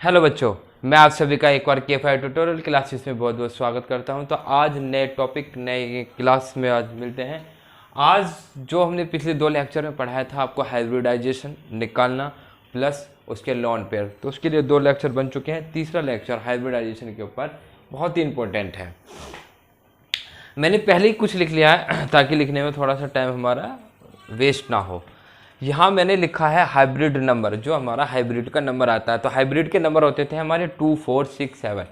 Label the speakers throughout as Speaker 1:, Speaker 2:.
Speaker 1: Hello बच्चों, मैं आप सभी का एक बार के5 ट्यूटोरियल क्लासेस में बहुत बहुत स्वागत करता हूं। तो आज नए टॉपिक नए क्लास में आज मिलते हैं। आज जो हमने पिछले 2 लेक्चर में पढ़ाया था आपको हाइब्रिडाइजेशन निकालना प्लस उसके लॉन पेयर, तो उसके लिए 2 लेक्चर बन चुके हैं। तीसरा लेक्चर हाइब्रिडाइजेशन के ऊपर बहुत ही इंपॉर्टेंट है। मैंने पहले ही कुछ लिख लिया है ताकि लिखने में थोड़ा सा टाइम हमारा वेस्ट ना हो। यहाँ मैंने लिखा है हाइब्रिड नंबर, जो हमारा हाइब्रिड का नंबर आता है। तो हाइब्रिड के नंबर होते थे हमारे 2, 4, 6, 7,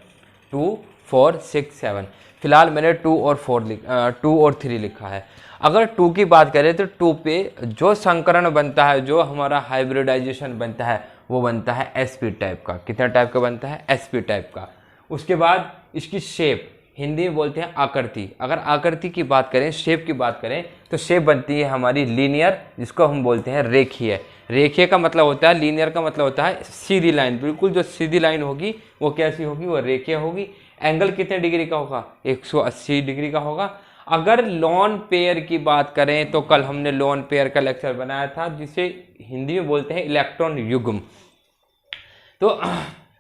Speaker 1: 2, 4, 6, 7। फिलहाल मैंने 2 और 3 लिखा है। अगर 2 की बात करें तो 2 पे जो संकरण बनता है, जो हमारा हाइब्रिडाइजेशन बनता है, वो बनता है एसपी टाइप का। कितना टाइप का बनता है? एसपी टाइप का। उसके बाद इसकी शेप, हिंदी में बोलते हैं आकृति। अगर आकृति की बात करें, शेप की बात करें, तो शेप बनती है हमारी लीनियर, जिसको हम बोलते हैं रेखीय। रेखीय का मतलब होता है, लीनियर का मतलब होता है सीधी लाइन। बिल्कुल जो सीधी लाइन होगी वो कैसी होगी? वो रेखीय होगी। एंगल कितने डिग्री का होगा? 180 डिग्री का होगा। अगर लॉन पेयर की बात करें तो कल हमने लॉन पेयर का लेक्चर बनाया था, जिसे हिंदी में बोलते हैं इलेक्ट्रॉन युग्म। तो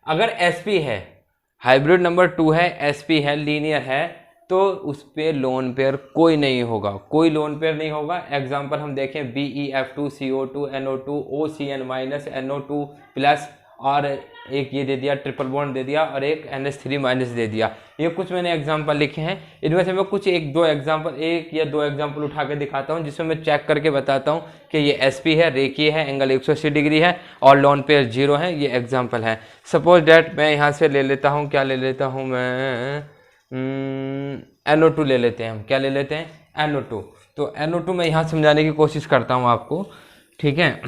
Speaker 1: अगर एसपी है, हाइब्रिड नंबर 2 है, एसपी है, लीनियर है, तो उस पे लोन पेयर कोई नहीं होगा, कोई लोन पेयर नहीं होगा। एग्जांपल हम देखें BeF2, CO2, NO2, OCN- NO2 plus, और एक ये दे दिया ट्रिपल बॉन्ड दे दिया, और एक NH3- दे दिया। ये कुछ मैंने एग्जांपल लिखे हैं। इनमें से मैं कुछ एक या दो एग्जांपल उठा के दिखाता हूँ, जिसमें मैं चेक करके बताता हूँ कि ये एसपी है, रेखीय है, एंगल 180 डिग्री है और लोन पेयर 0 है। ये एग्जांपल है। सपोज डैट मैं यहाँ से ले लेता हूँ, क्या ले लेता हूँ मैं, NO2 ले लेते हैं हम। क्या ले लेते हैं? NO2। तो NO2 मैं यहाँ समझाने की कोशिश करता हूँ आपको, ठीक है।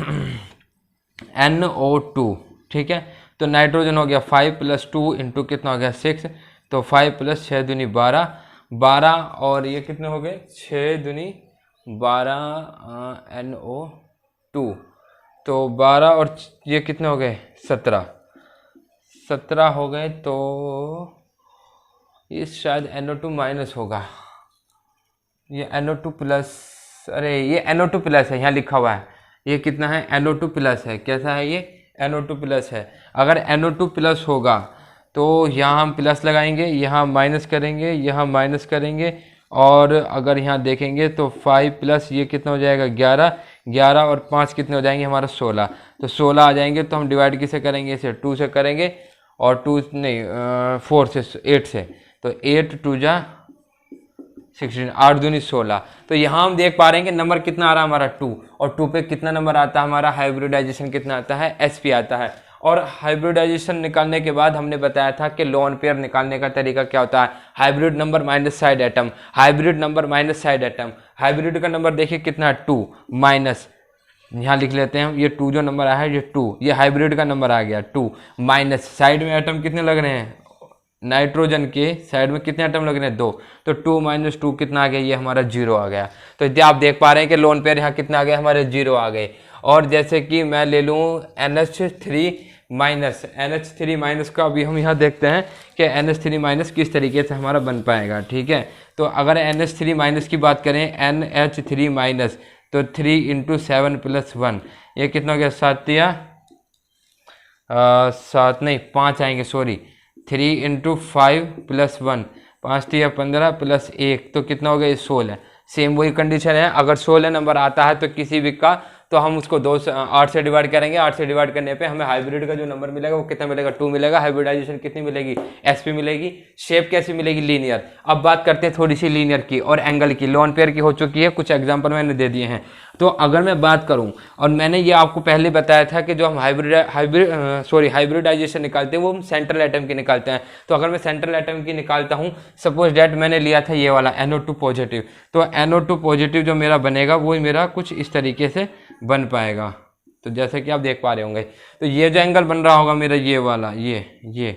Speaker 1: NO2, ठीक है। तो नाइट्रोजन हो गया 5 + 2 इंटू कितना हो गया 6, तो 5 + 6 दूनी 12, 12 और ये कितने हो गए 6 दूनी 12 NO2, तो 12 और ये कितने हो गए 17 हो गए। तो ये शायद NO2 माइनस होगा, ये NO2 प्लस, अरे ये NO2 प्लस है, यहाँ लिखा हुआ है। ये कितना है? NO2 प्लस है। कैसा है ये? NO2 प्लस है। अगर NO2 प्लस होगा तो यहाँ हम प्लस लगाएंगे, यहाँ माइनस करेंगे, यहाँ माइनस करेंगे, और अगर यहाँ देखेंगे तो 5 प्लस ये कितना हो जाएगा 11, 11 और 5 कितने हो जाएंगे हमारा 16। तो 16 आ जाएंगे। तो हम डिवाइड किसे करेंगे? इसे 2 से करेंगे, और 4 से, 8 से। तो 8 2 जा 16, 8 दूनी 16। तो यहाँ हम देख पा रहे हैं कि नंबर कितना आ रहा है हमारा 2, और 2 पे कितना नंबर आता है हमारा? हाइब्रिडाइजेशन कितना आता है? एसपी आता है। और हाइब्रिडाइजेशन निकालने के बाद हमने बताया था कि लोन पेयर निकालने का तरीका क्या होता है। Hybrid number minus side atom, hybrid number minus side atom. Hybrid का नंबर देखिए कितना है 2 माइनस, यहाँ लिख लेते हैं ये 2 जो नंबर आया है ये 2, ये हाइब्रिड का नंबर आ गया 2 माइनस, साइड में एटम कितने लग रहे हैं? नाइट्रोजन के साइड में कितने एटम लग रहे हैं? 2। तो 2 - 2 कितना आ गया? ये हमारा 0 आ गया। तो इतने आप देख पा रहे हैं कि लोन पेयर यहाँ कितना आ गया? हमारे 0 आ गए। और जैसे कि मैं ले लूँ NH3- का भी हम यहाँ देखते हैं कि NH3- किस तरीके से हमारा बन पाएगा, ठीक है। तो अगर NH3- की बात करें, NH3- तो 3 × 7 + 1, ये कितना हो गया 7 या 7 नहीं 5 आएंगे, सॉरी, 3 × 5 + 1, 5 या 15 + 1, तो कितना हो गया 16। सेम वही कंडीशन है। अगर 16 नंबर आता है तो किसी भी का, तो हम उसको 8 से डिवाइड करेंगे। 8 से डिवाइड करने पे हमें हाइब्रिड का जो नंबर मिलेगा वो कितना मिलेगा? 2 मिलेगा। हाइब्रिडाइजेशन कितनी मिलेगी? एसपी मिलेगी। शेप कैसी मिलेगी? लीनियर। अब बात करते हैं थोड़ी सी लीनियर की और एंगल की। लोन पेयर की हो चुकी है, कुछ एग्जाम्पल मैंने दे दिए हैं। तो अगर मैं बात करूं, और मैंने ये आपको पहले बताया था कि जो हम हाइब्रिडाइजेशन निकालते हैं वो हम सेंट्रल एटम की निकालते हैं। तो अगर मैं सेंट्रल एटम की निकालता हूं, सपोज डैट मैंने लिया था ये वाला NO2 पॉजिटिव, तो NO2 पॉजिटिव जो मेरा बनेगा वो मेरा कुछ इस तरीके से बन पाएगा। तो जैसे कि आप देख पा रहे होंगे, तो ये जो एंगल बन रहा होगा मेरा, ये वाला, ये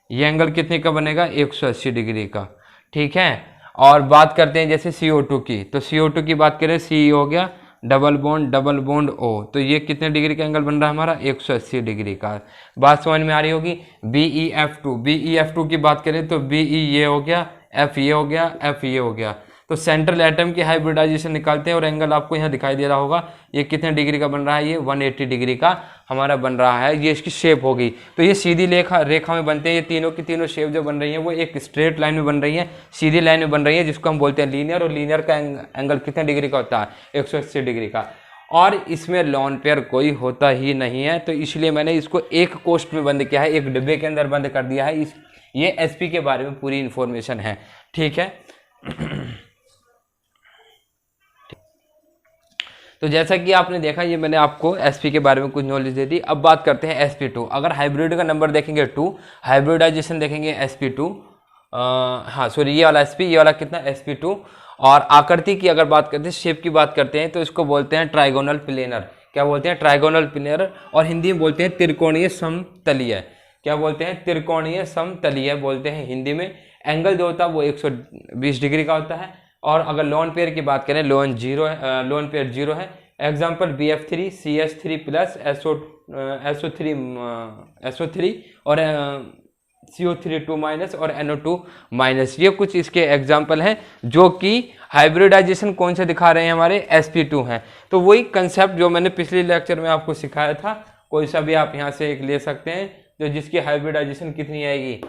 Speaker 1: एंगल कितने का बनेगा? 180 डिग्री का, ठीक है। और बात करते हैं जैसे CO2 की, तो CO2 की बात करें, C हो गया डबल बॉन्ड O, तो ये कितने डिग्री का एंगल बन रहा है हमारा? 180 डिग्री का। बात समझ में आ रही होगी। BeF2 की बात करें तो BE ये हो गया, F ये हो गया, F ये हो गया, तो सेंट्रल एटम की हाइब्रिडाइजेशन निकालते हैं और एंगल आपको यहाँ दिखाई दे रहा होगा, ये कितने डिग्री का बन रहा है, ये 180 डिग्री का हमारा बन रहा है। ये इसकी शेप होगी, तो ये सीधी रेखा में बनते हैं। ये तीनों की तीनों शेप जो बन रही है वो एक स्ट्रेट लाइन में बन रही है, सीधी लाइन में बन रही है, जिसको हम बोलते हैं लीनियर। और लीनियर का एंगल कितने डिग्री का होता है, 180 डिग्री का। और इसमें लॉन पेयर कोई होता ही नहीं है, तो इसलिए मैंने इसको एक कोष्ठ में बंद किया है, एक डिब्बे के अंदर बंद कर दिया है। ये एसपी के बारे में पूरी इंफॉर्मेशन है, ठीक है। तो जैसा कि आपने देखा, ये मैंने आपको एसपी के बारे में कुछ नॉलेज दे दी। अब बात करते हैं sp2। अगर हाइब्रिड का नंबर देखेंगे 2, हाइब्रिडाइजेशन देखेंगे sp2, हाँ सॉरी ये वाला sp, ये वाला कितना sp2। और आकृति की अगर बात करते हैं, शेप की बात करते हैं, तो इसको बोलते हैं ट्राइगोनल प्लेनर। क्या बोलते हैं, ट्राइगोनल प्लेनर। और हिंदी में बोलते हैं त्रिकोणीय समतलीय। क्या बोलते हैं, त्रिकोणीय समतलीय बोलते हैं हिंदी में। एंगल जो होता है वो 120 डिग्री का होता है। और अगर लोन पेयर की बात करें, लोन पेयर 0 है। Example BF3 CH3 plus SO3 और CO3 2 माइनस और NO2 माइनस। ये कुछ इसके एग्जाम्पल हैं जो कि हाइब्रिडाइजेशन कौन से दिखा रहे हैं, हमारे sp2 हैं। तो वही कंसेप्ट जो मैंने पिछले लेक्चर में आपको सिखाया था, कोई सा भी आप यहाँ से एक ले सकते हैं जो जिसकी हाइब्रिडाइजेशन कितनी आएगी,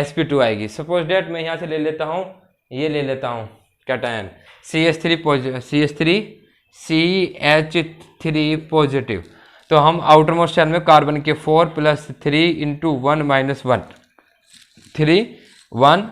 Speaker 1: sp2 आएगी। सपोज डेट मैं यहाँ से ले लेता हूँ, ये ले लेता हूँ कैटायन CH3 पॉजिटिव। तो हम आउटर मोस्ट शेल में कार्बन के 4 + 3 × 1 - 1 3 1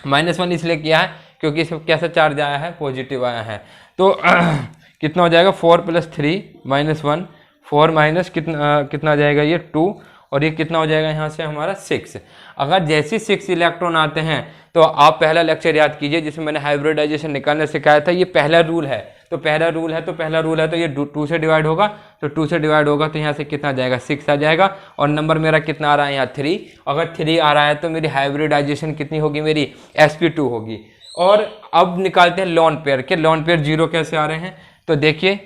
Speaker 1: -1 इसलिए किया है क्योंकि इसमें कैसा चार्ज आया है, पॉजिटिव आया है। तो कितना हो जाएगा, 4 + 3 - 1, 4 माइनस कितना आ जाएगा, ये 2, और ये कितना हो जाएगा यहाँ से हमारा 6। अगर जैसे 6 इलेक्ट्रॉन आते हैं तो आप पहला लेक्चर याद कीजिए जिसमें मैंने हाइब्रिडाइजेशन निकालना सिखाया था। ये पहला रूल है, तो पहला रूल है तो ये 2 से डिवाइड होगा, तो 2 से डिवाइड होगा तो यहाँ से कितना आ जाएगा, 6 आ जाएगा। और नंबर मेरा कितना आ रहा है यहाँ 3। अगर 3 आ रहा है तो मेरी हाइब्रिडाइजेशन कितनी होगी, मेरी sp2 होगी। और अब निकालते हैं लोन पेयर के। लोन पेयर 0 कैसे आ रहे हैं, तो देखिए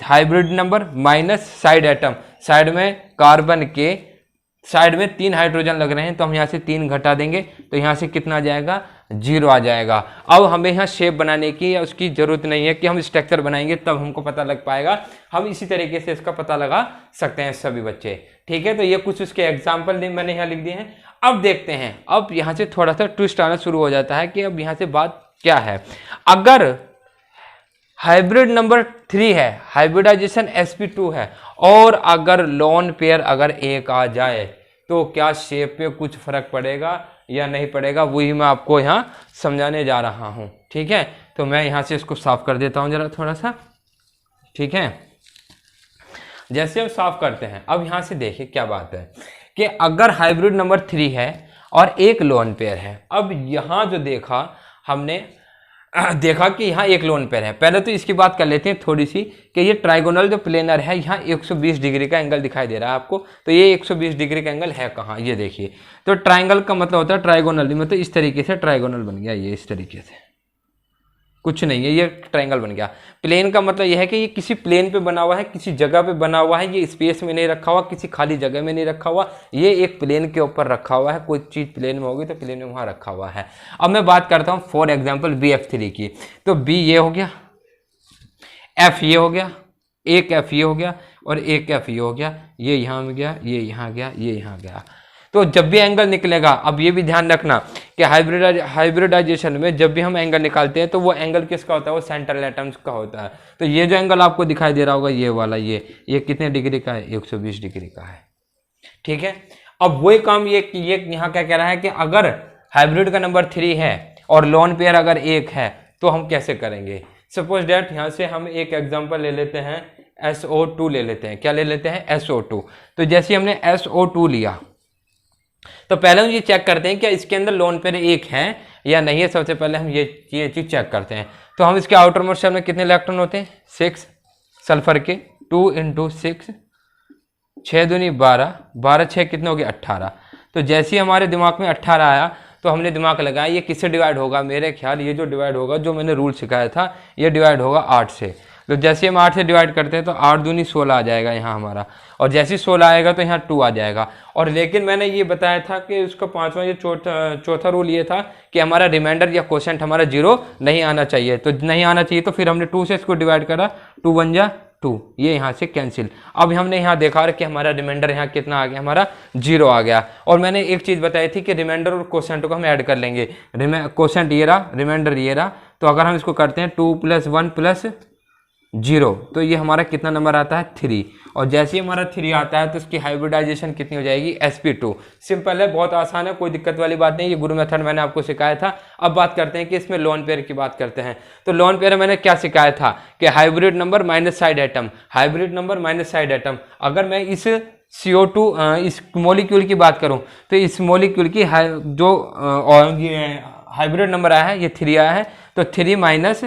Speaker 1: hybrid number minus side atom, side में कार्बन के साइड में 3 हाइड्रोजन लग रहे हैं, तो हम यहाँ से 3 घटा देंगे तो यहाँ से कितना आ जाएगा, 0 आ जाएगा। अब हमें यहाँ शेप बनाने की या उसकी जरूरत नहीं है कि हम स्ट्रक्चर बनाएंगे तब हमको पता लग पाएगा, हम इसी तरीके से इसका पता लगा सकते हैं सभी बच्चे, ठीक है। तो ये कुछ उसके एग्जाम्पल मैंने यहाँ लिख दिए हैं। अब देखते हैं, अब यहाँ से थोड़ा सा ट्विस्ट आना शुरू हो जाता है कि अब यहाँ से बात क्या है। अगर हाइब्रिड नंबर 3 है, हाइब्रिडाइजेशन sp2 है, और अगर लोन पेयर अगर 1 आ जाए तो क्या शेप पे कुछ फर्क पड़ेगा या नहीं पड़ेगा, वही मैं आपको यहाँ समझाने जा रहा हूँ, ठीक है। तो मैं यहाँ से इसको साफ कर देता हूँ जरा थोड़ा सा, ठीक है। जैसे हम साफ करते हैं, अब यहाँ से देखिए क्या बात है कि अगर हाइब्रिड नंबर 3 है और 1 लोन पेयर है। अब यहाँ जो देखा हमने देखा कि यहाँ 1 लोन पेयर है। पहले तो इसकी बात कर लेते हैं थोड़ी सी कि ये ट्राइगोनल जो प्लेनर है, यहाँ 120 डिग्री का एंगल दिखाई दे रहा है आपको। तो ये 120 डिग्री का एंगल है कहाँ, ये देखिए। तो ट्राइंगल का मतलब होता है ट्राइगोनल, मतलब इस तरीके से ट्राइगोनल बन गया, ये इस तरीके से, कुछ नहीं है, ये ट्राइंगल बन गया। प्लेन का मतलब यह है कि ये किसी प्लेन पे बना हुआ है, किसी जगह पे बना हुआ है, ये स्पेस में नहीं रखा हुआ, किसी खाली जगह में नहीं रखा हुआ, ये एक प्लेन के ऊपर रखा हुआ है। कोई चीज़ प्लेन में होगी तो प्लेन में वहाँ रखा हुआ है। अब मैं बात करता हूँ फॉर एग्जाम्पल BF3 की। तो B ये हो गया, F ये हो गया, एक F ये हो गया और एक F ये हो गया, ये यहाँ में गया, ये यहाँ गया, ये यहाँ गया। तो जब भी एंगल निकलेगा, अब ये भी ध्यान रखना कि हाइब्रिडाइजेशन में जब भी हम एंगल निकालते हैं तो वो एंगल किसका होता है, वो सेंट्रल एटम्स का होता है। तो ये जो एंगल आपको दिखाई दे रहा होगा, ये वाला, ये कितने डिग्री का है, 120 डिग्री का है, ठीक है। अब वही काम ये यहाँ क्या कह रहा है कि अगर हाइब्रिड का नंबर 3 है और लोन पेयर अगर 1 है तो हम कैसे करेंगे। सपोज डेट यहाँ से हम एक एग्जाम्पल ले लेते हैं, SO2 ले लेते हैं। क्या ले लेते हैं, SO2। तो जैसे हमने SO2 लिया तो पहले हम ये चेक करते हैं कि इसके अंदर लोन पेयर 1 है या नहीं है। सबसे पहले हम ये चीज चेक करते हैं। तो हम इसके आउटर मोस्ट शेल में कितने इलेक्ट्रॉन होते हैं, 6 सल्फर के, 2 × 6, 6 दूनी 12, 12 6 कितने हो गए, 18। तो जैसे ही हमारे दिमाग में 18 आया तो हमने दिमाग लगाया ये किससे डिवाइड होगा, मेरे ख्याल ये जो डिवाइड होगा, जो मैंने रूल सिखाया था, ये डिवाइड होगा 8 से। तो जैसे हम 8 से डिवाइड करते हैं तो 8 दूनी 16 आ जाएगा यहाँ हमारा, और जैसे ही 16 आएगा तो यहाँ 2 आ जाएगा। और लेकिन मैंने ये बताया था कि उसका पांचवा ये चौथा रूल ये था कि हमारा रिमाइंडर या क्वोशेंट हमारा 0 नहीं आना चाहिए। तो नहीं आना चाहिए तो फिर हमने 2 से इसको डिवाइड करा, 2 1 जा 2, ये यहाँ से कैंसिल। अब हमने यहाँ देखा कि हमारा रिमाइंडर यहाँ कितना आ गया, हमारा 0 आ गया। और मैंने एक चीज़ बताई थी कि रिमाइंडर और क्वोशेंट को हम ऐड कर लेंगे। क्वोशेंट ये रहा, रिमाइंडर ये रहा, तो अगर हम इसको करते हैं 2 + 1 + 0 तो ये हमारा कितना नंबर आता है, 3। और जैसे ही हमारा 3 आता है तो इसकी हाइब्रिडाइजेशन कितनी हो जाएगी, sp2। सिंपल है, बहुत आसान है, कोई दिक्कत वाली बात नहीं। ये गुरु मेथड मैंने आपको सिखाया था। अब बात करते हैं कि इसमें लोन पेयर की बात करते हैं। तो लोन पेयर मैंने क्या सिखाया था कि hybrid number minus side atom, hybrid number minus side atom. अगर मैं इस CO2 इस मोलिक्यूल की बात करूं तो इस मोलिक्यूल की जो हाइब्रिड नंबर आया है ये 3 आया है, तो 3 माइनस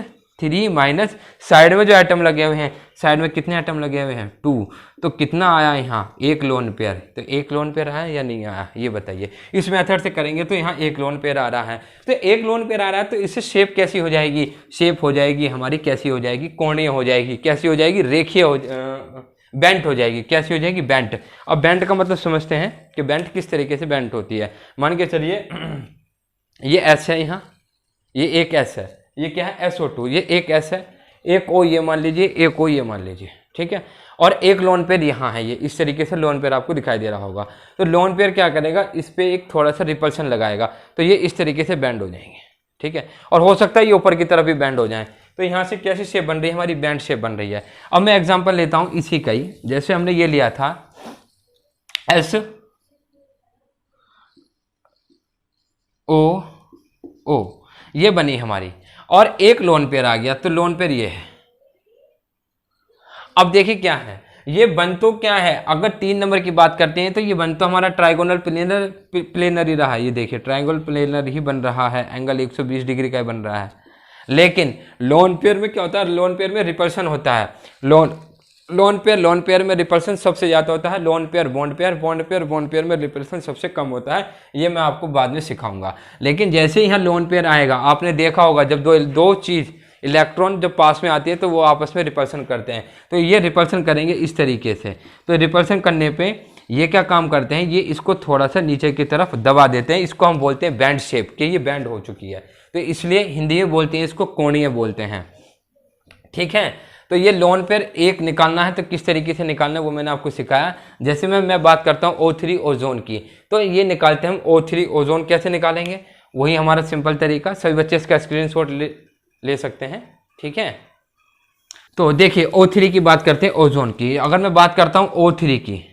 Speaker 1: साइड में जो एटम लगे हुए हैं, साइड में कितने एटम लगे हुए हैं, 2। तो कितना आया यहाँ, एक लोन पेयर। तो एक लोन पेयर आया या नहीं आया, ये बताइए। इस मेथड से करेंगे तो यहाँ एक लोन पेयर आ रहा है। तो एक लोन पेयर आ रहा है तो इससे शेप कैसी हो जाएगी, शेप हो जाएगी हमारी कैसी हो जाएगी, कोणीय हो जाएगी। कैसी हो जाएगी, रेखीय हो, बेंट हो जाएगी। कैसी हो जाएगी, बेंट। अब बेंट का मतलब समझते हैं कि बेंट किस तरीके से बेंट होती है। मान के चलिए ये एस है, यहाँ ये एक एस है, ये क्या है SO2, ये एक S है, एक O ये मान लीजिए, एक O ये मान लीजिए, ठीक है। और एक लोन पेयर यहाँ है, ये इस तरीके से लोन पेयर आपको दिखाई दे रहा होगा। तो लोन पेयर क्या करेगा, इस पर एक थोड़ा सा रिपल्शन लगाएगा तो ये इस तरीके से बैंड हो जाएंगे, ठीक है। और हो सकता है ये ऊपर की तरफ भी बैंड हो जाए। तो यहाँ से कैसी शेप बन रही है, हमारी बैंड शेप बन रही है। अब मैं एग्जाम्पल लेता हूँ इसी का ही। जैसे हमने ये लिया था SO, ये बनी हमारी, और एक लोन पेयर आ गया, तो लोन पेयर ये है। अब देखिए क्या है, ये बन तो क्या है, अगर 3 नंबर की बात करते हैं तो ये बन तो हमारा ट्राइगोनल प्लेनर ही रहा। ये देखिए ट्राइंगल प्लेनर ही बन रहा है, एंगल 120 डिग्री का बन रहा है। लेकिन लोन पेयर में क्या होता है, लोन पेयर में रिपल्शन होता है। लोन पेयर में रिपल्शन सबसे ज़्यादा होता है। लोन पेयर बॉन्ड पेयर में रिपल्शन सबसे कम होता है। ये मैं आपको बाद में सिखाऊंगा। लेकिन जैसे ही यहाँ लोन पेयर आएगा, आपने देखा होगा जब दो चीज़ इलेक्ट्रॉन जब पास में आती है तो वो आपस में रिपल्शन करते हैं। तो ये रिपल्शन करेंगे इस तरीके से। तो रिपल्शन करने पे ये क्या काम करते हैं, ये इसको थोड़ा सा नीचे की तरफ दबा देते हैं। इसको हम बोलते हैं बैंड शेप, कि ये बैंड हो चुकी है। तो इसलिए हिंदी में बोलते हैं इसको कोणीय बोलते हैं, ठीक है। तो ये लोन पेयर एक निकालना है तो किस तरीके से निकालना है वो मैंने आपको सिखाया। जैसे मैं बात करता हूँ O3 ओजोन की, तो ये निकालते हैं हम O3 ओजोन। कैसे निकालेंगे, वही हमारा सिंपल तरीका। सभी बच्चे इसका स्क्रीनशॉट ले सकते हैं, ठीक है। तो देखिए O3 की बात करते हैं, ओजोन की। अगर मैं बात करता हूँ O3 की,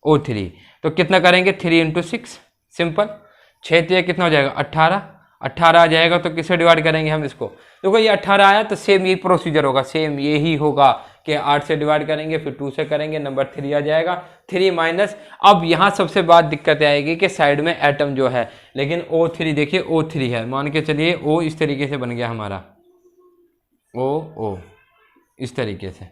Speaker 1: O3 तो कितना करेंगे, 3 × 6 सिंपल, 6 कितना हो जाएगा, 18 आ जाएगा। तो किससे डिवाइड करेंगे हम इसको, देखो ये 18 आया तो सेम यही प्रोसीजर होगा, सेम यही होगा कि 8 से डिवाइड करेंगे, फिर 2 से करेंगे, नंबर 3 आ जाएगा। 3 माइनस, अब यहाँ सबसे बात दिक्कत आएगी कि साइड में एटम जो है, लेकिन O3 देखिए O3 है, मान के चलिए O इस तरीके से बन गया हमारा, O इस तरीके से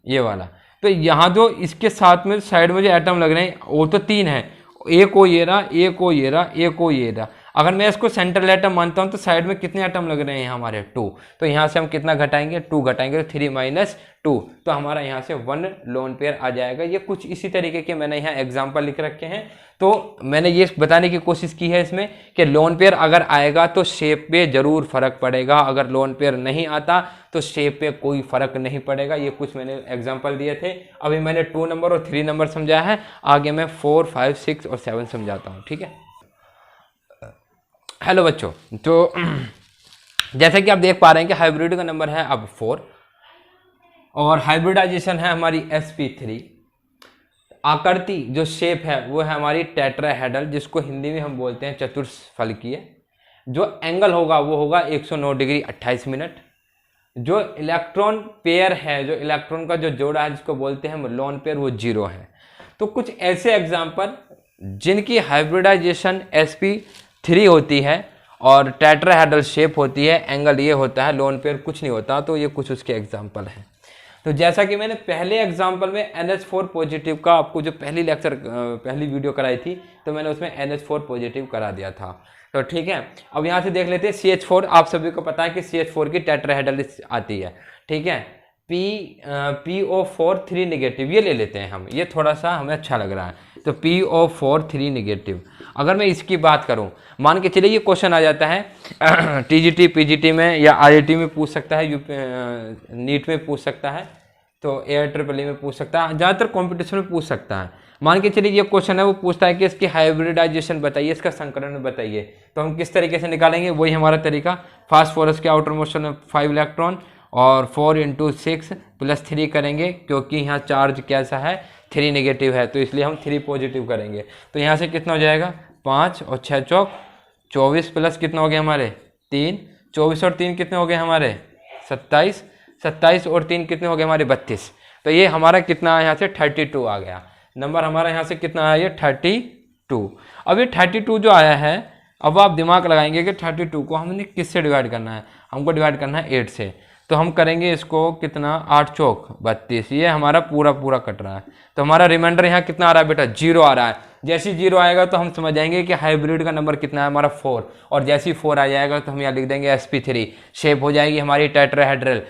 Speaker 1: ये वाला। तो यहाँ जो इसके साथ में साइड में जो एटम लग रहे हैं वो तो 3 है, एक O ये रहा, एक O ये रहा, एक O ये रहा। अगर मैं इसको सेंट्रल एटम मानता हूं तो साइड में कितने एटम लग रहे हैं हमारे, 2। तो यहाँ से हम कितना घटाएंगे, 2 घटाएंगे, तो 3 - 2, तो हमारा यहाँ से 1 लोन पेयर आ जाएगा। ये कुछ इसी तरीके के मैंने यहाँ एग्जांपल लिख रखे हैं। तो मैंने ये बताने की कोशिश की है इसमें कि लोन पेयर अगर आएगा तो शेप पे जरूर फर्क पड़ेगा, अगर लोन पेयर नहीं आता तो शेप पे कोई फर्क नहीं पड़ेगा। ये कुछ मैंने एग्जाम्पल दिए थे। अभी मैंने 2 नंबर और 3 नंबर समझाया है, आगे मैं 4, 5, 6 और 7 समझाता हूँ, ठीक है। हेलो बच्चों, तो जैसा कि आप देख पा रहे हैं कि हाइब्रिड का नंबर है अब 4 और हाइब्रिडाइजेशन है हमारी sp3। आकृति जो शेप है वो है हमारी टेट्राहेड्रल, जिसको हिंदी में हम बोलते हैं चतुष्फलकीय। जो एंगल होगा वो होगा 109 डिग्री 28 मिनट। जो इलेक्ट्रॉन पेयर है, जो इलेक्ट्रॉन का जो जोड़ा है जिसको बोलते हैं हम लोन पेयर, वो 0 है। तो कुछ ऐसे एग्जाम्पल जिनकी हाइब्रिडाइजेशन sp3 होती है और टेट्राहेड्रल शेप होती है, एंगल ये होता है, लोन पेयर कुछ नहीं होता। तो ये कुछ उसके एग्जाम्पल हैं। तो जैसा कि मैंने पहले एग्जाम्पल में NH4 पॉजिटिव का आपको जो पहली वीडियो कराई थी, तो मैंने उसमें NH4 पॉजिटिव करा दिया था। तो ठीक है, अब यहाँ से देख लेते हैं CH4। आप सभी को पता है कि CH4 की टेट्राहेड्रल आती है, ठीक है। PO4 3 नेगेटिव ये ले लेते हैं हम, ये थोड़ा सा हमें अच्छा लग रहा है। तो PO4 3 नेगेटिव। अगर मैं इसकी बात करूं, मान के चलिए ये क्वेश्चन आ जाता है TGT PGT में या IIT में पूछ सकता है, नीट में पूछ सकता है, तो AIEEE में पूछ सकता है, ज़्यादातर कॉम्पिटिशन में पूछ सकता है। मान के चलिए ये क्वेश्चन है, वो पूछता है कि इसकी हाइब्रिडाइजेशन बताइए, इसका संकरण बताइए। तो हम किस तरीके से निकालेंगे, वही हमारा तरीका। फास्फोरस के आउटर मोशन में 5 इलेक्ट्रॉन और 4 × 6 + 3 करेंगे, क्योंकि यहाँ चार्ज कैसा है 3 नेगेटिव है, तो इसलिए हम 3 पॉजिटिव करेंगे। तो यहाँ से कितना हो जाएगा 5 और 6 चौक 24 प्लस कितना हो गया हमारे 3, 24 और 3 कितने हो गए हमारे 27, 27 और 3 कितने हो गए हमारे 32। तो ये हमारा कितना है यहाँ से 32 आ गया नंबर हमारा। यहाँ से कितना आया ये 32। अब ये 32 जो आया है, अब आप दिमाग लगाएंगे कि 32 को हमने किससे डिवाइड करना है, हमको डिवाइड करना है 8 से। तो हम करेंगे इसको कितना 8 चौक 32, ये हमारा पूरा पूरा कट रहा है। तो हमारा रिमाइंडर यहाँ कितना आ रहा है बेटा 0 आ रहा है। जैसे 0 आएगा तो हम समझ जाएंगे कि हाइब्रिड का नंबर कितना है हमारा 4, और जैसे ही 4 आ जाएगा तो हम यहाँ लिख देंगे sp3। शेप हो जाएगी हमारी टेट्राहेड्रल,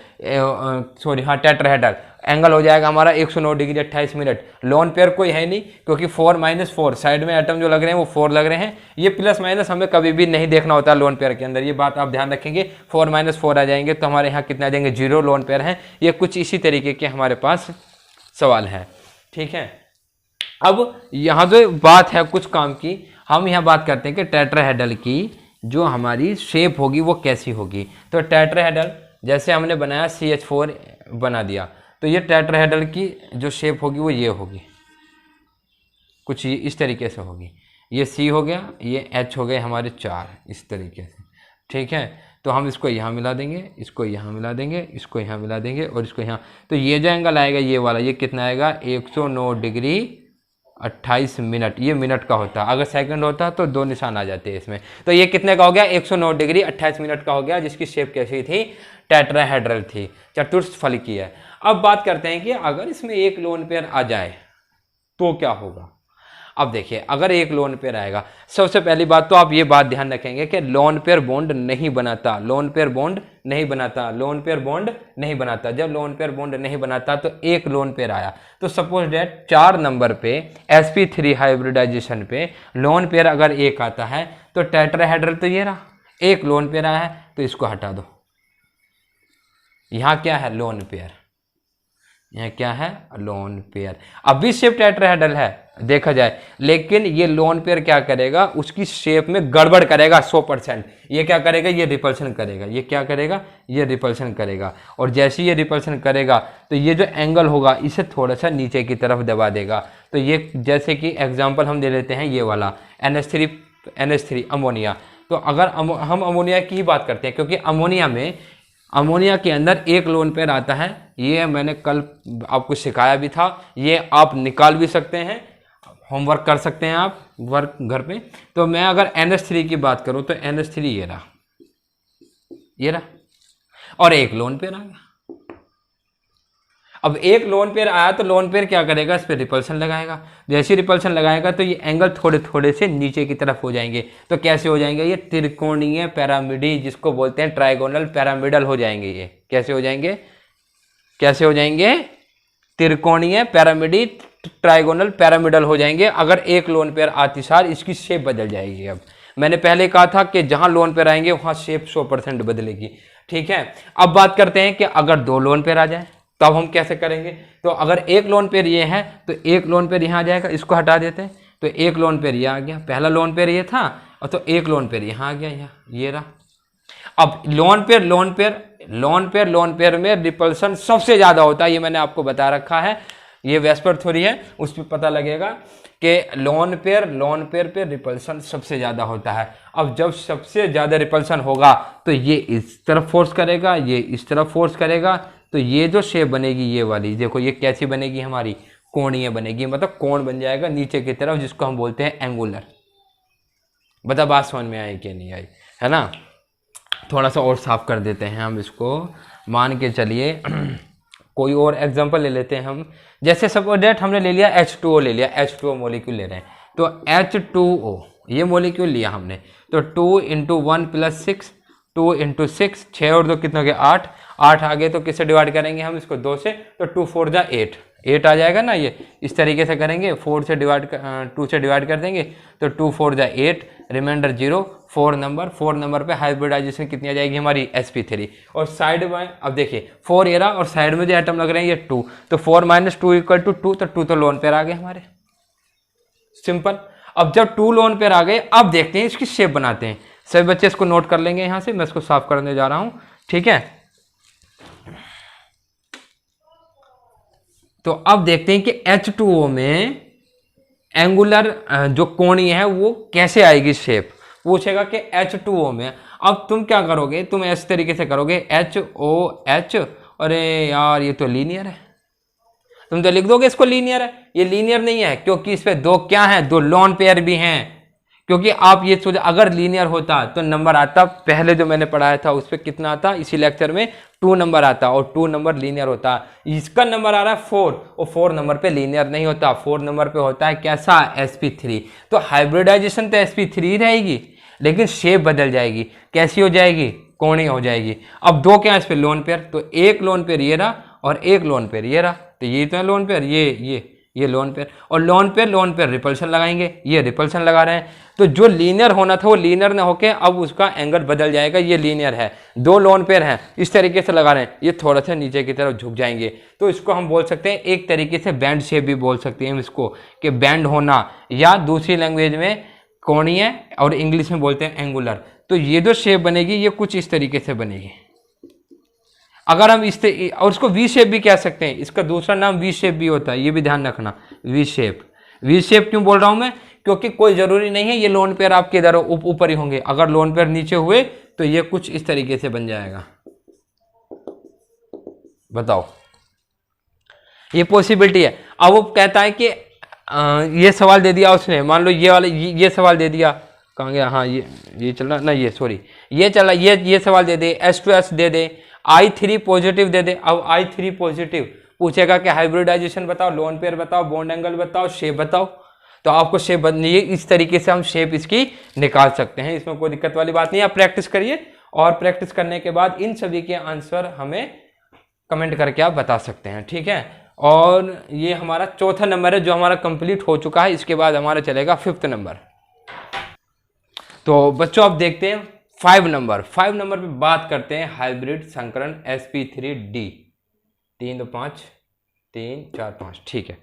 Speaker 1: सॉरी हाँ टेट्राहेड्रल। एंगल हो जाएगा हमारा 109 डिग्री 28 मिनट। लोन पेयर कोई है नहीं, क्योंकि 4 - 4 साइड में एटम जो लग रहे हैं वो 4 लग रहे हैं। ये प्लस माइनस हमें कभी भी नहीं देखना होता लोन पेयर के अंदर, ये बात आप ध्यान रखेंगे। 4 - 4 आ जाएंगे तो हमारे यहाँ कितना आ जाएंगे 0 लोन पेयर हैं। ये कुछ इसी तरीके के हमारे पास सवाल है, ठीक है। अब यहाँ जो बात है कुछ काम की, हम यहाँ बात करते हैं कि टेट्राहेड्रल की जो हमारी शेप होगी वो कैसी होगी। तो टेट्राहेड्रल जैसे हमने बनाया CH4 बना दिया, तो ये टेट्राहेड्रल की जो शेप होगी वो ये होगी, कुछ ये इस तरीके से होगी। ये C हो गया, ये H हो गए हमारे 4 इस तरीके से, ठीक है। तो हम इसको यहाँ मिला देंगे, इसको यहाँ मिला देंगे, इसको यहाँ मिला देंगे और इसको यहाँ। तो ये जो एंगल आएगा ये वाला, ये कितना आएगा 109 डिग्री 28 मिनट। ये मिनट का होता, अगर सेकंड होता तो 2 निशान आ जाते हैं इसमें। तो ये कितने का हो गया 109 डिग्री 28 मिनट का हो गया, जिसकी शेप कैसी थी टेट्राहेड्रल थी, चतुष्फल की है। अब बात करते हैं कि अगर इसमें एक लोन पेयर आ जाए तो क्या होगा। अब देखिए अगर एक लोन पेयर आएगा, सबसे पहली बात तो आप ये बात ध्यान रखेंगे कि लोन पेयर बॉन्ड नहीं बनाता, लोन पेयर बॉन्ड नहीं बनाता, लोन पेयर बॉन्ड नहीं बनाता। जब लोन पेयर बॉन्ड नहीं बनाता तो एक लोन पेयर आया, तो सपोज डेट 4 नंबर पे sp3 हाइब्रिडाइजेशन पे लोन पेयर अगर एक आता है तो टेट्राहेड्रल तो ये रहा, एक लोन पेयर आया है तो इसको हटा दो। यहाँ क्या है लोन पेयर, यहाँ क्या है लोन पेयर। अब भी शेप टेट्राहेड्रल है देखा जाए, लेकिन ये लोन पेयर क्या करेगा उसकी शेप में गड़बड़ करेगा 100%। ये क्या करेगा ये रिपल्शन करेगा, ये क्या करेगा ये रिपल्शन करेगा। और जैसे ये रिपल्शन करेगा तो ये जो एंगल होगा इसे थोड़ा सा नीचे की तरफ दबा देगा। तो ये जैसे कि एग्जाम्पल हम दे लेते हैं ये वाला NH3 अमोनिया। तो अगर हम अमोनिया की ही बात करते हैं, क्योंकि अमोनिया के अंदर एक लोन पेयर आता है, ये मैंने कल आपको सिखाया भी था, ये आप निकाल भी सकते हैं, होमवर्क कर सकते हैं आप वर्क घर पे। तो मैं अगर NH3 की बात करूं तो NH3 ये रहा और एक लोन पेयर आ गया। अब एक लोन पेयर आया तो लोन पेयर क्या करेगा इस पर रिपल्शन लगाएगा। जैसे रिपल्शन लगाएगा तो ये एंगल थोड़े थोड़े से नीचे की तरफ हो जाएंगे। तो कैसे हो जाएंगे ये त्रिकोणीय पैरामिडी, जिसको बोलते हैं ट्राइगोनल पैरामिडल हो जाएंगे। ये कैसे हो जाएंगे, कैसे हो जाएंगे त्रिकोणीय पैरामिडी ट्राइगोनल पैरामिडल हो जाएंगे। अगर एक लोन पेयर आती सार इसकी शेप बदल जाएगी। अब मैंने पहले कहा था कि जहां लोन पेयर आएंगे वहां शेप 100% बदलेगी, ठीक है। अब बात करते हैं कि अगर 2 लोन पेयर आ जाए तो अब हम कैसे करेंगे। तो अगर एक लोन पेयर ये है तो एक लोन पेयर यहाँ आ जाएगा, इसको हटा देते हैं। तो एक लोन पेयर ये आ गया, पहला लोन पेयर ये था, और तो एक लोन पेयर यहाँ आ गया, यहाँ ये रहा। अब लोन पेयर में रिपल्सन सबसे ज्यादा होता है, ये मैंने आपको बता रखा है, ये वेस्पर थ्योरी है, उस पर पता लगेगा कि लोन पेयर पे रिपल्सन सबसे ज्यादा होता है। अब जब सबसे ज्यादा रिपल्सन होगा तो ये इस तरफ फोर्स करेगा, ये इस तरफ फोर्स करेगा, तो ये जो शेप बनेगी ये वाली, देखो ये कैसी बनेगी हमारी कोणीय बनेगी, मतलब कोण बन जाएगा नीचे की तरफ, जिसको हम बोलते हैं एंगुलर। बता बात समझ में आई कि नहीं आई, है ना। थोड़ा सा और साफ कर देते हैं हम इसको। मान के चलिए कोई और एग्जांपल ले लेते हैं हम। जैसे सपोज डेट हमने ले लिया H2O ले लिया, H2O मॉलिक्यूल ले रहे हैं। तो H2O ये मॉलिक्यूल लिया हमने, तो 2 इंटू 1 प्लस 6, 2 इंटू 6, 6 और 2 कितना हो गया 8, 8 आ गए तो किससे डिवाइड करेंगे हम इसको 2 से, तो 2 4 जा 8, 8 आ जाएगा ना। ये इस तरीके से करेंगे, 2 से डिवाइड कर देंगे तो 2 4 जा 8, रिमाइंडर 0, 4 नंबर पे हाइब्रिडाइजेशन कितनी आ जाएगी हमारी sp3। और साइड में अब देखिए 4 एरा और साइड में जो एटम लग रहे हैं ये 2, तो 4 माइनस 2 इक्वल टू 2, तो 2 तो लोन पेयर आ गए हमारे, सिंपल। अब जब 2 लोन पेयर आ गए, अब देखते हैं इसकी शेप बनाते हैं। सभी बच्चे इसको नोट कर लेंगे, यहां से मैं इसको साफ करने जा रहा हूं, ठीक है। तो अब देखते हैं कि H2O में एंगुलर जो कोणीय है वो कैसे आएगी शेप, पूछेगा कि H2O में। अब तुम क्या करोगे, तुम इस तरीके से करोगे HOH, अरे यार ये तो लीनियर है, तुम तो लिख दोगे इसको लीनियर है, ये लीनियर नहीं है क्योंकि इस पे दो क्या है, दो लोन पेयर भी हैं। क्योंकि आप ये सोचो अगर लीनियर होता तो नंबर आता, पहले जो मैंने पढ़ाया था उस पर कितना आता, इसी लेक्चर में 2 नंबर आता और 2 नंबर लीनियर होता। इसका नंबर आ रहा है 4 और 4 नंबर पे लीनियर नहीं होता, 4 नंबर पे होता है कैसा, sp3। तो हाइब्रिडाइजेशन तो sp3 रहेगी लेकिन शेप बदल जाएगी, कैसी हो जाएगी, कोणीय हो जाएगी। अब दो क्या है इस पे लोन पेयर, तो एक लोन पेयर ये रहा और एक लोन पेयर ये रहा, तो ये तो है लोन पेयर, ये लोन पेयर, और लोन पेयर रिपल्शन लगाएंगे, ये रिपल्शन लगा रहे हैं। तो जो लीनियर होना था वो लीनियर ना होके अब उसका एंगल बदल जाएगा, ये लीनियर है, दो लोन पेयर हैं इस तरीके से लगा रहे हैं, ये थोड़ा सा नीचे की तरफ झुक जाएंगे। तो इसको हम बोल सकते हैं एक तरीके से बैंड शेप भी बोल सकते हैं इसको, कि बैंड होना, या दूसरी लैंग्वेज में कोणीय और इंग्लिश में बोलते हैं एंगुलर। तो ये जो शेप बनेगी ये कुछ इस तरीके से बनेगी। अगर हम और इसको वी शेप भी कह सकते हैं, इसका दूसरा नाम वी शेप भी होता है, ये भी ध्यान रखना। वी शेप क्यों बोल रहा हूं मैं, क्योंकि कोई जरूरी नहीं है ये लोन पेयर आपके इधर ऊपर ही होंगे, अगर लोन पेयर नीचे हुए तो ये कुछ इस तरीके से बन जाएगा। बताओ, ये पॉसिबिलिटी है। अब वो कहता है कि ये सवाल दे दिया उसने, मान लो ये वाले ये सवाल दे दिया, कहाँ गया, हाँ ये चल रहा ना, ये सॉरी ये चल रहा, ये सवाल दे दे, S2S दे दे, I3 पॉजिटिव दे दे। अब I3 पॉजिटिव पूछेगा कि हाइब्रिडाइजेशन बताओ, लोन पेयर बताओ, बॉन्ड एंगल बताओ, शेप बताओ। तो आपको शेप बननी है, इस तरीके से हम शेप इसकी निकाल सकते हैं, इसमें कोई दिक्कत वाली बात नहीं। आप प्रैक्टिस करिए और प्रैक्टिस करने के बाद इन सभी के आंसर हमें कमेंट करके आप बता सकते हैं, ठीक है। और ये हमारा चौथा नंबर है जो हमारा कंप्लीट हो चुका है। इसके बाद हमारा चलेगा 5th नंबर। तो बच्चों आप देखते हैं 5 नंबर पे बात करते हैं हाइब्रिड संकरण sp3d, 3 2 5 3 4 5, ठीक है।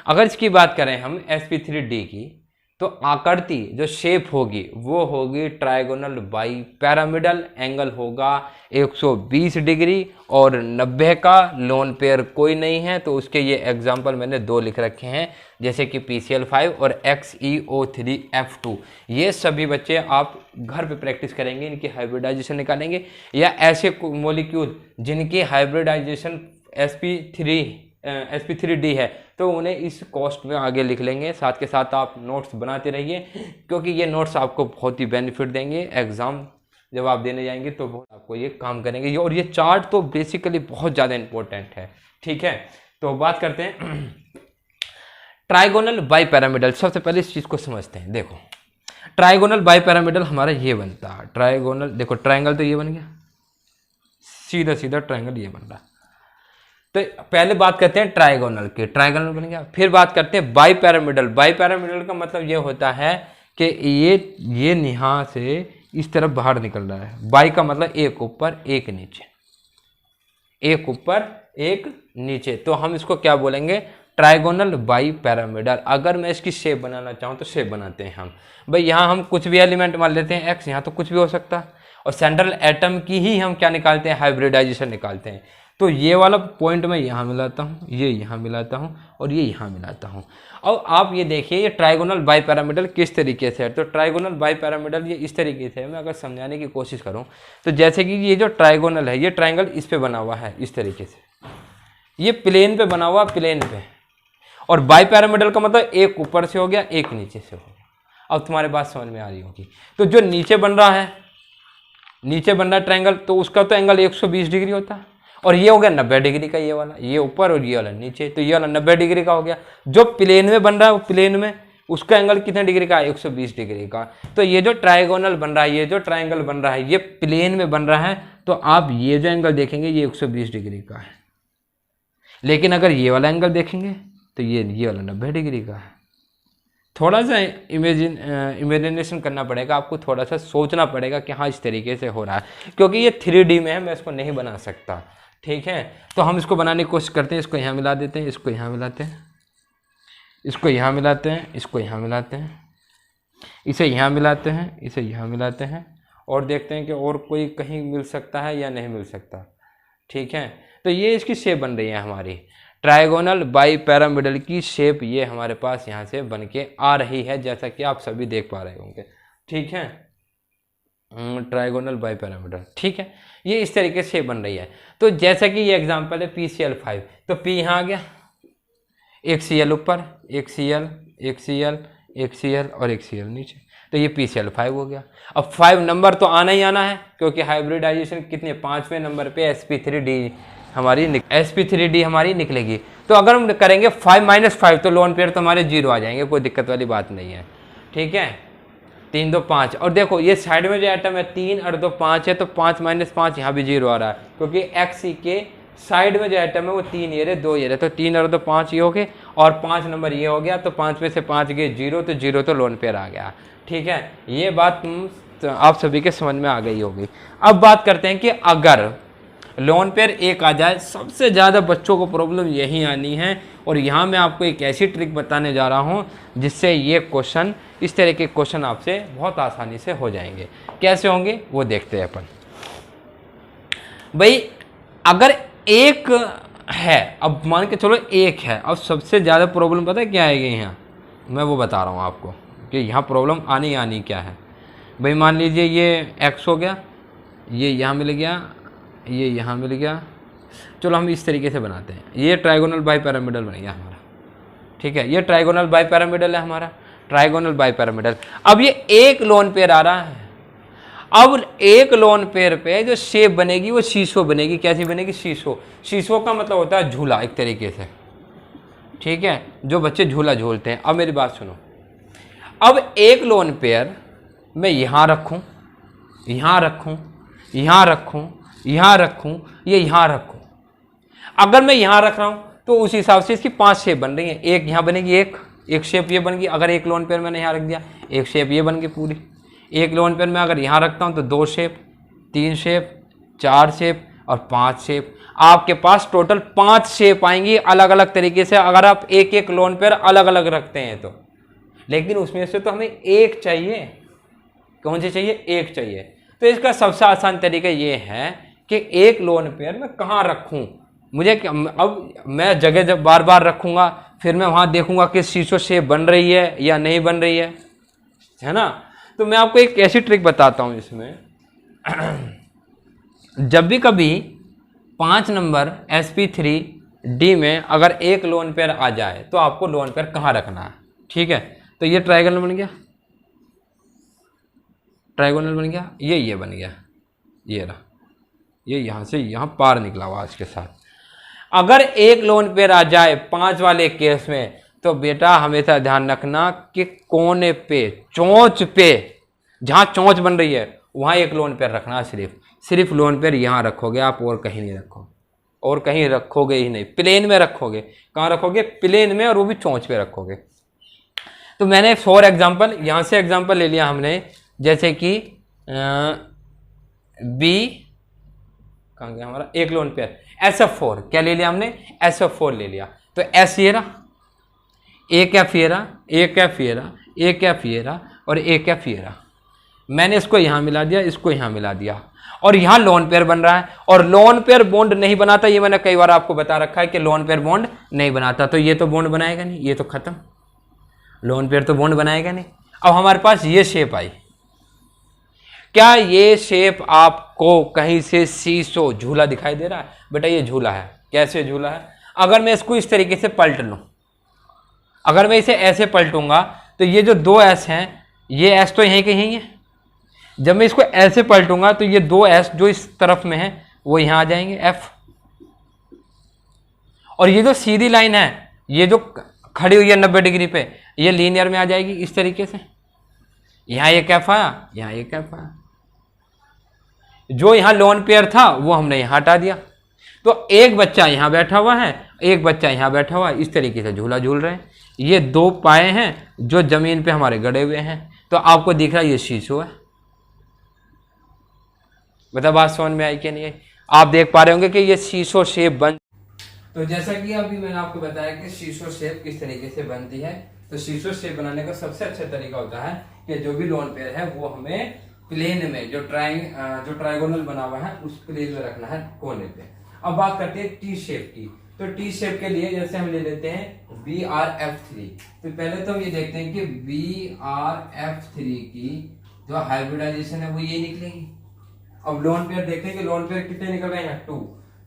Speaker 1: अगर इसकी बात करें हम sp3d की, तो आकृति जो शेप होगी वो होगी ट्राइगोनल बाई पैरामिडल, एंगल होगा 120 डिग्री और 90 का, लोन पेयर कोई नहीं है तो उसके ये एग्जाम्पल मैंने 2 लिख रखे हैं, जैसे कि PCl5 और XeO3F2। ये सभी बच्चे आप घर पे प्रैक्टिस करेंगे, इनकी हाइब्रिडाइजेशन निकालेंगे, या ऐसे मॉलिक्यूल जिनकी हाइब्रिडाइजेशन sp3d है तो उन्हें इस कॉस्ट में आगे लिख लेंगे। साथ के साथ आप नोट्स बनाते रहिए क्योंकि ये नोट्स आपको बहुत ही बेनिफिट देंगे, एग्जाम जब आप देने जाएंगे तो बहुत आपको ये काम करेंगे। और ये चार्ट तो बेसिकली बहुत ज़्यादा इंपॉर्टेंट है, ठीक है। तो बात करते हैं ट्राइगोनल बाई पैरामिडल। सबसे पहले इस चीज़ को समझते हैं। देखो ट्राइगोनल बाई पैरामिडल हमारा ये बनता है, ट्राइगोनल, देखो ट्राइंगल तो ये बन गया, सीधा सीधा ट्राइंगल ये बन रहा है। तो पहले बात करते हैं ट्राइगोनल की, ट्राइगोनल बन गया। फिर बात करते हैं बाई पैरामिडल। बाई पैरामिडल का मतलब ये होता है कि ये यहाँ से इस तरफ बाहर निकल रहा है। बाई का मतलब एक ऊपर एक नीचे, एक ऊपर एक नीचे, तो हम इसको क्या बोलेंगे, ट्राइगोनल बाई पैरामिडल। अगर मैं इसकी शेप बनाना चाहूँ तो शेप बनाते हैं हम, भाई यहाँ हम कुछ भी एलिमेंट मान लेते हैं x, यहाँ तो कुछ भी हो सकता है, और सेंट्रल एटम की ही हम क्या निकालते हैं, हाइब्रिडाइजेशन निकालते हैं। तो ये वाला पॉइंट मैं यहाँ मिलाता हूँ, ये यहाँ मिलाता हूँ और ये यहाँ मिलाता हूँ। और आप ये देखिए ये ट्राइगोनल बाई पैरामिडल किस तरीके से है। तो ट्राइगोनल बाई पैरामिडल ये इस तरीके से है, मैं अगर समझाने की कोशिश करूँ तो जैसे कि ये जो ट्राइगोनल है, ये ट्राइंगल इस पे बना हुआ है इस तरीके से, ये प्लेन पे बना हुआ, प्लेन पे। और बाई पैरामिडल का मतलब एक ऊपर से हो गया, एक नीचे से हो गया। अब तुम्हारे बात समझ में आ रही होगी। तो जो नीचे बन रहा है, नीचे बन रहा है ट्राइंगल, तो उसका तो एंगल 120 डिग्री होता है, और ये हो गया 90 डिग्री का, ये वाला, ये ऊपर और ये वाला नीचे, तो ये वाला 90 डिग्री का हो गया। जो प्लेन में बन रहा है वो प्लेन में, उसका एंगल कितने डिग्री का है, 120 डिग्री का। तो ये जो ट्रायगोनल बन रहा है, ये जो ट्रायंगल बन रहा है, ये प्लेन में बन रहा है, तो आप ये जो एंगल देखेंगे ये 120 डिग्री का है। लेकिन अगर ये वाला एंगल देखेंगे तो ये वाला 90 डिग्री का है। थोड़ा सा इमेजिनेशन करना पड़ेगा आपको, थोड़ा सा सोचना पड़ेगा कि हाँ इस तरीके से हो रहा है, क्योंकि ये 3D में है, मैं इसको नहीं बना सकता। ठीक है, तो हम इसको बनाने की कोशिश करते हैं। इसको यहाँ मिला देते हैं, इसको यहाँ मिलाते हैं, इसको यहाँ मिलाते हैं, इसको यहाँ मिलाते हैं, इसे यहाँ मिलाते हैं, इसे यहाँ मिलाते हैं, और देखते हैं कि और कोई कहीं मिल सकता है या नहीं मिल सकता। ठीक है, तो ये इसकी शेप बन रही है हमारी ट्रायगोनल बाई पैरामिडल की शेप, ये हमारे पास यहाँ से बन के आ रही है, जैसा कि आप सभी देख पा रहे होंगे। ठीक है, ट्रायगोनल बाई पैरामिडल। ठीक है, ये इस तरीके से बन रही है। तो जैसा कि ये एग्जांपल है PCl5, तो P यहाँ आ गया, एक Cl ऊपर, एक Cl, एक Cl, एक Cl और एक Cl नीचे, तो ये PCl5 हो गया। अब 5 नंबर तो आना ही आना है, क्योंकि हाइब्रिडाइजेशन कितने 5वें नंबर पे sp3d हमारी निकलेगी। तो अगर हम करेंगे 5 - 5 तो लोन पेयर तो हमारे 0 आ जाएंगे, कोई दिक्कत वाली बात नहीं है। ठीक है, 3 2 5, और देखो ये साइड में जो एटम है 3 और 2 5 है, तो 5 - 5 यहाँ भी 0 आ रहा है, क्योंकि एक्स के साइड में जो एटम है वो 3 ये रहे, 2 ये रहे, तो 3 और 2 5 ये हो गए, और 5 नंबर ये हो गया, तो 5 में से 5 गए 0, तो 0 तो लोन पेयर आ गया। ठीक है, ये बात तो आप सभी के समझ में आ गई होगी। अब बात करते हैं कि अगर लोन पेयर 1 आ जाए, सबसे ज़्यादा बच्चों को प्रॉब्लम यही आनी है, और यहाँ मैं आपको एक ऐसी ट्रिक बताने जा रहा हूँ जिससे ये क्वेश्चन, इस तरह के क्वेश्चन आपसे बहुत आसानी से हो जाएंगे। कैसे होंगे वो देखते हैं अपन। भाई अगर 1 है, अब मान के चलो 1 है, अब सबसे ज़्यादा प्रॉब्लम पता है क्या आएगी यहाँ, मैं वो बता रहा हूँ आपको कि यहाँ प्रॉब्लम आनी क्या है। भाई मान लीजिए ये x हो गया, ये यहाँ मिल गया, ये यहाँ मिल गया, चलो हम इस तरीके से बनाते हैं। ये ट्रायगोनल बाई पैरामिडल बन गया हमारा। ठीक है, ये ट्रायगोनल बाई पैरामिडल है हमारा, ट्रायगोनल बाई पैरामिडल। अब ये एक लोन पेयर आ रहा है, अब एक लोन पेयर पे जो शेप बनेगी वो शीशो बनेगी। कैसी बनेगी? शीशो। शीशो का मतलब होता है झूला एक तरीके से। ठीक है, जो बच्चे झूला झूलते हैं। अब मेरी बात सुनो, अब एक लोन पेयर मैं यहाँ रखूँ, यहाँ रखूँ, यहाँ रखूँ, यहाँ रखूँ, ये यहाँ रखूँ। अगर मैं यहाँ रख रहा हूँ तो उस हिसाब से इसकी 5 शेप बन रही है। एक यहाँ बनेगी, एक शेप ये बन गई। अगर एक लोन पेयर मैंने यहाँ रख दिया, एक शेप ये बन गई पूरी। एक लोन पेयर में अगर यहाँ रखता हूँ तो 2 शेप, 3 शेप, 4 शेप और 5 शेप। आपके पास टोटल 5 शेप आएंगी अलग अलग तरीके से, अगर आप एक एक लोन पेयर अलग अलग रखते हैं तो। लेकिन उसमें से तो हमें एक चाहिए। कौन सी चाहिए? एक चाहिए। तो इसका सबसे आसान तरीका ये है कि एक लोन पेयर मैं कहाँ रखूँ। मुझे अब मैं जगह जब बार बार रखूँगा, फिर मैं वहाँ देखूँगा कि शीशो शेप बन रही है या नहीं बन रही है ना। तो मैं आपको एक ऐसी ट्रिक बताता हूँ इसमें। जब भी कभी 5 नंबर sp3d में अगर एक लोन पेयर आ जाए तो आपको लोन पेयर कहाँ रखना है। ठीक है, तो ये ट्रायंगल बन गया, ट्रायंगल बन गया, ये बन गया, ये रहा, ये यहाँ से यहाँ पार निकला हुआ इसके साथ। अगर एक लोन पेयर आ जाए 5 वाले केस में, तो बेटा हमेशा ध्यान रखना कि कोने पे, चोंच पे, जहाँ चोंच बन रही है वहाँ एक लोन पेयर रखना। सिर्फ लोन पेयर यहाँ रखोगे आप, और कहीं नहीं रखो, और कहीं रखोगे ही नहीं। प्लेन में रखोगे। कहाँ रखोगे? प्लेन में, और वो भी चोंच पे रखोगे। तो मैंने 4 एग्जाम्पल यहाँ से एग्जाम्पल ले लिया हमने, जैसे कि बी कहाँ गया हमारा एक लोन पेयर SF4। क्या ले लिया हमने? SF4 ले लिया। तो S ये रहा, एक F ये रहा, एक F ये रहा, एक F ये रहा और एक F ये रहा। मैंने इसको यहाँ मिला दिया, इसको यहाँ मिला दिया, और यहाँ लोन पेयर बन रहा है। और लोन पेयर बॉन्ड नहीं बनाता, ये मैंने कई बार आपको बता रखा है कि लोन पेयर बॉन्ड नहीं बनाता। तो ये तो बॉन्ड बनाएगा नहीं, ये तो खत्म। लोन पेयर तो बॉन्ड बनाएगा नहीं। अब हमारे पास ये शेप आई। क्या ये शेप आपको कहीं से शीशो झूला दिखाई दे रहा है? बेटा ये झूला है। कैसे झूला है? अगर मैं इसको इस तरीके से पलट लूं, अगर मैं इसे ऐसे पलटूंगा तो ये जो 2 S हैं, ये S तो यहीं के यहीं है। जब मैं इसको ऐसे पलटूंगा तो ये 2 S जो इस तरफ में है वो यहाँ आ जाएंगे F। और ये जो सीधी लाइन है, ये जो खड़ी हुई है 90 डिग्री पे, ये लीनियर में आ जाएगी इस तरीके से। यहाँ ये कैफ आया, यहाँ ये कैफ आया, जो यहाँ लोन पेयर था वो हमने यहाँ हटा दिया। तो एक बच्चा यहाँ बैठा हुआ है, एक बच्चा यहाँ बैठा हुआ है, इस तरीके से झूला झूल रहे हैं। ये दो पाए हैं जो जमीन पे हमारे गड़े हुए हैं। तो आपको दिख रहा है ये शीशो है। बता बात समझ में आई कि नहीं आई? आप देख पा रहे होंगे कि ये शीशो शेप बन। तो जैसा कि अभी मैंने आपको बताया कि शीशो शेप किस तरीके से बनती है, तो शीशो शेप बनाने का सबसे अच्छा तरीका होता है कि जो भी लोन पेयर है वो हमें प्लेन में, जो ट्राइगोनल बना हुआ है उस प्लेन में रखना है, कोने पे। अब बात करते हैं टी शेप की। तो टी शेप के लिए जैसे हम ले लेते हैं BRF3। तो पहले तो हम ये देखते हैं कि BRF3 की जो हाइब्रिडाइजेशन है वो ये निकलेगी। अब लोन पेयर देखते हैं कि लोन पेयर कितने निकल रहे हैं, 2।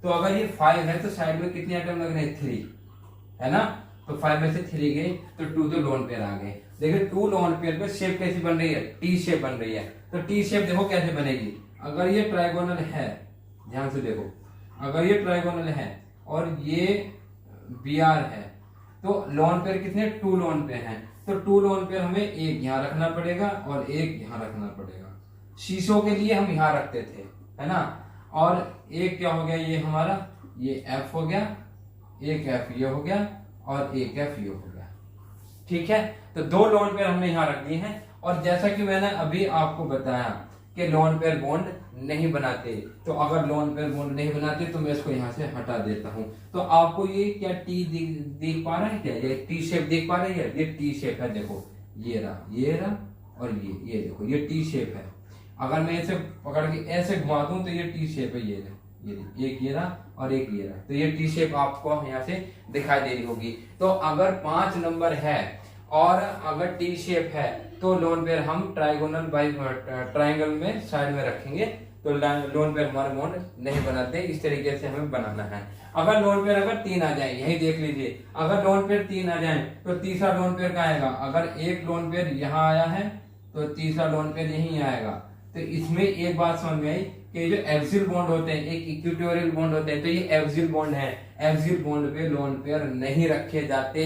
Speaker 1: तो अगर ये 5 है तो साइड में कितने आइटम लग रहे हैं, 3 है ना। तो 5 में से 3 गए तो 2 तो लोन पेयर आ गए। देखिए 2 लोन पेयर पे शेप कैसी बन रही है, टी शेप बन रही है। तो टी शेप देखो कैसे बनेगी। अगर ये ट्राइगोनल है, ध्यान से देखो, अगर ये ट्राइगोनल है और ये BR है, तो लोन पेयर कितने, 2 लोन पेयर हैं। तो 2 लोन पेयर हमें एक यहाँ रखना पड़ेगा और एक यहाँ रखना पड़ेगा। शीशों के लिए हम यहाँ रखते थे, है ना। और एक क्या हो गया, ये हमारा ये F हो गया, एक F ये हो गया और एक F ये हो गया। ठीक है, तो 2 लोन पेयर हमने यहाँ रख दिए हैं। और जैसा कि मैंने अभी आपको बताया कि लोन पेयर बॉन्ड नहीं बनाते, तो अगर लोन पेयर बॉन्ड नहीं बनाते तो मैं इसको यहाँ से हटा देता हूँ। तो आपको ये क्या टी दिख पा रहा है, क्या ये टी शेप दिख पा रही है? ये टी शेप है, देखो ये रहा और ये देखो ये टी शेप है। अगर मैं इसे पकड़ के ऐसे घुमा दूं तो ये टी शेप है, ये एक ये रहा और एक ये रहा। तो ये टी शेप आपको यहाँ से दिखाई दे रही होगी। तो अगर 5 नंबर है और अगर टी शेप है तो लोन पेयर हम ट्राइंगल में साइड में रखेंगे। तो लोन पेयर हमारे बॉन्ड नहीं बनाते, इस तरीके से हमें बनाना है। अगर लोन पेयर अगर 3 आ जाए, यही देख लीजिए, अगर लोन पेयर 3 आ जाए तो तीसरा लोन पेयर कहाँ आएगा? अगर एक लोन पेयर यहाँ आया है तो तीसरा लोन पेयर यहीं आएगा। तो इसमें एक बात समझ में आई कि जो एक्सियल बॉन्ड होते हैं, एक इक्वेटोरियल बॉन्ड होते हैं, तो ये एक्सियल बॉन्ड है। एक्सियल बॉन्ड पे लोन पेयर नहीं रखे जाते।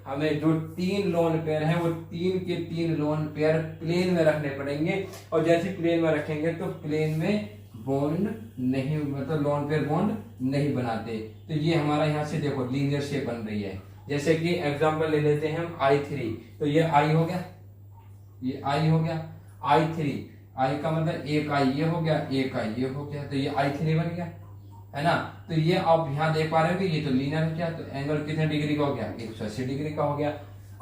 Speaker 1: हमें जो 3 लोन पेयर है वो 3 के 3 लोन पेयर प्लेन में रखने पड़ेंगे। और जैसे प्लेन में रखेंगे तो प्लेन में बॉन्ड नहीं, मतलब लोन पेयर बॉन्ड नहीं बनाते। तो ये हमारा यहाँ से देखो लीनियर शेप बन रही है। जैसे कि एग्जांपल ले लेते हैं हम I3। तो ये I हो गया, ये I हो गया, I3, I का मतलब एक I ये हो गया, एक I ये हो गया, तो ये I3 बन गया, है ना। तो ये आप यहाँ देख पा रहे हो कि ये तो लीनियर हो गया। तो एंगल कितने डिग्री का हो गया? 180 डिग्री का हो गया।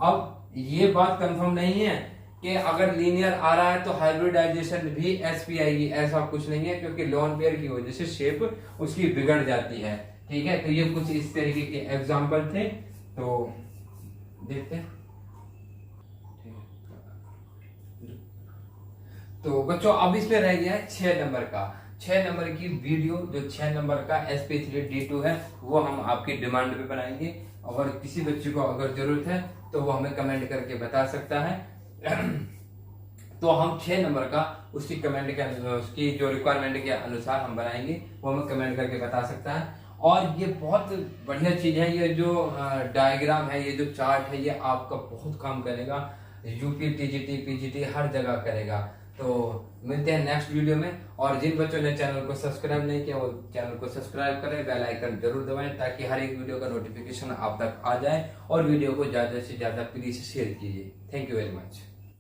Speaker 1: अब ये बात कंफर्म नहीं है कि अगर लीनियर आ रहा है तो हाइब्रिडाइजेशन भी SP आएगी, ऐसा कुछ नहीं है, क्योंकि लोन पेयर की वजह से शेप उसकी बिगड़ जाती है। ठीक है, तो ये कुछ इस तरीके के एग्जाम्पल थे, तो देखते हैं। तो बच्चों अब इसमें रह गया है 6 नंबर का। 6 नंबर की वीडियो, जो 6 नंबर का SP3D2 है, वो हम आपकी डिमांड पे बनाएंगे। अगर किसी बच्चे को अगर जरूरत है तो वो हमें कमेंट करके बता सकता है। तो हम 6 नंबर का उसकी कमेंट के, उसकी जो रिक्वायरमेंट के अनुसार हम बनाएंगे, वो हमें कमेंट करके बता सकता है। और ये बहुत बढ़िया चीज है, ये जो डायग्राम है, ये जो चार्ट है, ये आपका बहुत काम करेगा। UP TGT PGT हर जगह करेगा। तो मिलते हैं नेक्स्ट वीडियो में। और जिन बच्चों ने चैनल को सब्सक्राइब नहीं किया वो चैनल को सब्सक्राइब करें, बेल आइकन जरूर दबाएं ताकि हर एक वीडियो का नोटिफिकेशन आप तक आ जाए। और वीडियो को ज्यादा से ज्यादा प्लीज शेयर कीजिए। Thank you very much.